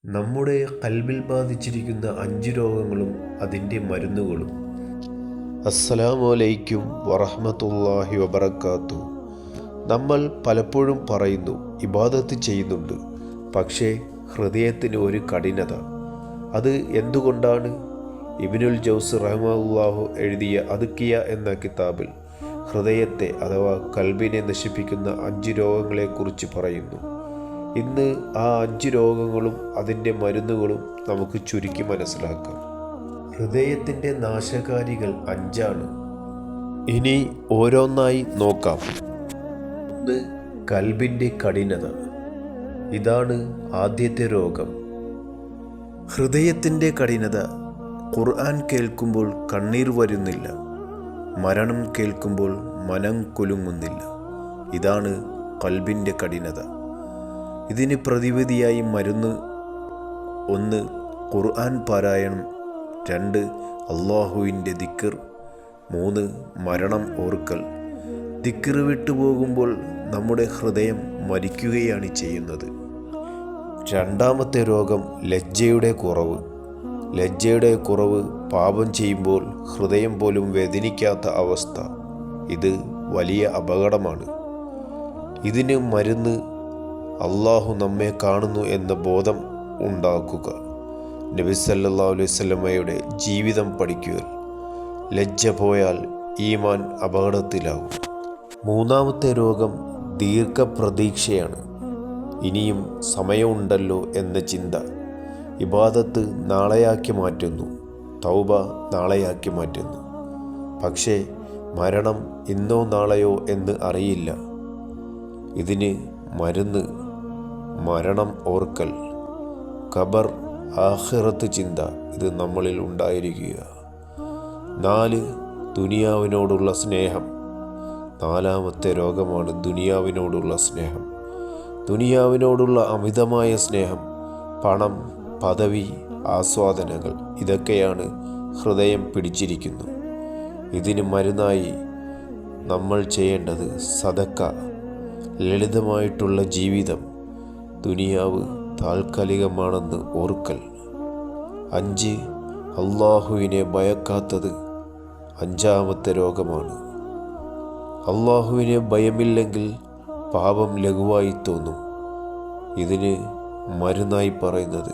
നമ്മുടെ കൽബിൽ ബാധിച്ചിരിക്കുന്ന 5 രോഗങ്ങളും അതിൻ്റെ മരുന്നുകളും. അസ്സലാമു അലൈക്കും വറഹ്മത്തുള്ളാഹി വബറകാതുഹു. നമ്മൾ പലപ്പോഴും പറയുന്നു ഇബാദത്ത് ചെയ്യുന്നുണ്ട്, പക്ഷേ ഹൃദയത്തിന് ഒരു കഠിനത. അത് എന്തുകൊണ്ടാണ്? ഇബ്നുൽ ജൗസ് റഹിമഹുല്ലാഹു എഴുതിയ അദ്കിയ എന്ന കിതാബിൽ ഹൃദയത്തെ അഥവാ കൽബിനെ നശിപ്പിക്കുന്ന 5 രോഗങ്ങളെക്കുറിച്ച് പറയുന്നു. ഇന്ന് ആ 5 രോഗങ്ങളും അതിൻ്റെ മരുന്നുകളും നമുക്ക് ചുരുക്കി മനസ്സിലാക്കാം. ഹൃദയത്തിൻ്റെ നാശകാരികൾ 5 ഇനി ഓരോന്നായി നോക്കാം. 1. കൽബിൻ്റെ കഠിനത. ഇതാണ് ആദ്യത്തെ രോഗം. ഹൃദയത്തിൻ്റെ കഠിനത. ഖുർആൻ കേൾക്കുമ്പോൾ കണ്ണീർ വരുന്നില്ല, മരണം കേൾക്കുമ്പോൾ മനം കുലുങ്ങുന്നില്ല. ഇതാണ് കൽബിൻ്റെ കഠിനത. ഇതിന് പ്രതിവിധിയായി മരുന്ന്: 1. ഖുർആൻ പാരായണം, 2. അള്ളാഹുവിൻ്റെ ദിക്ർ, 3. മരണം ഓർക്കൽ. ദിക്ർ വിട്ടുപോകുമ്പോൾ നമ്മുടെ ഹൃദയം മരിക്കുകയാണ് ചെയ്യുന്നത്. രണ്ടാമത്തെ രോഗം ലജ്ജയുടെ കുറവ്. ലജ്ജയുടെ കുറവ്. പാപം ചെയ്യുമ്പോൾ ഹൃദയം പോലും വേദനിക്കാത്ത അവസ്ഥ. ഇത് വലിയ അപകടമാണ്. ഇതിന് മരുന്ന്: അള്ളാഹു നമ്മെ കാണുന്നു എന്ന ബോധം ഉണ്ടാക്കുക. നബി സല്ലല്ലാഹു അലൈഹി വസല്ലമയുടെ ജീവിതം പഠിക്കുക. ലജ്ജ പോയാൽ ഈമാൻ അപകടത്തിലാകും. മൂന്നാമത്തെ രോഗം ദീർഘപ്രതീക്ഷയാണ്. ഇനിയും സമയമുണ്ടല്ലോ എന്ന ചിന്ത ഇബാദത്ത് നാളെയാക്കി മാറ്റുന്നു, തൗബ നാളെയാക്കി മാറ്റുന്നു. പക്ഷേ മരണം ഇന്നോ നാളെയോ എന്ന് അറിയില്ല. ഇതിന് മരുന്ന്: മരണം ഓർക്കൽ, ഖബർ, ആഖിറത്ത് ചിന്ത. ഇത് നമ്മളിൽ ഉണ്ടായിരിക്കുക. 4. ദുനിയാവിനോടുള്ള സ്നേഹം. നാലാമത്തെ രോഗമാണ് ദുനിയാവിനോടുള്ള സ്നേഹം. ദുനിയാവിനോടുള്ള അമിതമായ സ്നേഹം, പണം, പദവി, ആസ്വാദനങ്ങൾ, ഇതൊക്കെയാണ് ഹൃദയം പിടിച്ചിരിക്കുന്നു. ഇതിന് മരുന്നായി നമ്മൾ ചെയ്യേണ്ടത് സദക്ക, ലളിതമായിട്ടുള്ള ജീവിതം, ദുനിയാവ് താൽക്കാലികമാണെന്ന് ഓർക്കൽ. 5. അള്ളാഹുവിനെ ഭയക്കാത്തത്. 5ാമത്തെ രോഗമാണ്. അള്ളാഹുവിനെ ഭയമില്ലെങ്കിൽ പാപം ലഘുവായി തോന്നും. ഇതിന് മരുന്നായി പറയുന്നത്: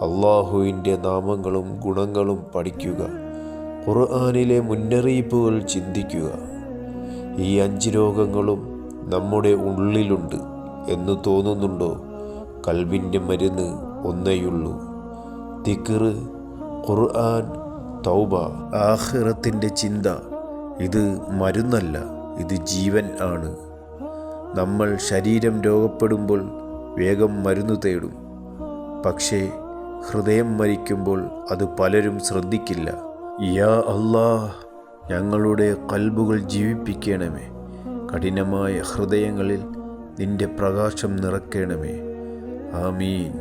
അള്ളാഹുവിൻ്റെ നാമങ്ങളും ഗുണങ്ങളും പഠിക്കുക, ഖുർആനിലെ മുന്നറിയിപ്പുകൾ ചിന്തിക്കുക. ഈ 5 രോഗങ്ങളും നമ്മുടെ ഉള്ളിലുണ്ട് എന്ന് തോന്നുന്നുണ്ടോ? കൽബിൻ്റെ മരുന്ന് ഒന്നേയുള്ളൂ: ദിക്ർ, ഖുർആൻ, തൗബ, ആഖിറത്തിൻ്റെ ചിന്ത. ഇത് മരുന്നല്ല, ഇത് ജീവൻ ആണ്. നമ്മൾ ശരീരം രോഗപ്പെടുമ്പോൾ വേഗം മരുന്ന് തേടും, പക്ഷേ ഹൃദയം മരിക്കുമ്പോൾ അത് പലരും ശ്രദ്ധിക്കില്ല. യാ അല്ലാഹ്, ഞങ്ങളുടെ കൽബുകൾ ജീവിപ്പിക്കണമേ. കഠിനമായ ഹൃദയങ്ങളിൽ നിന്റെ പ്രകാശം നിറയ്ക്കണമേ. ആമീൻ.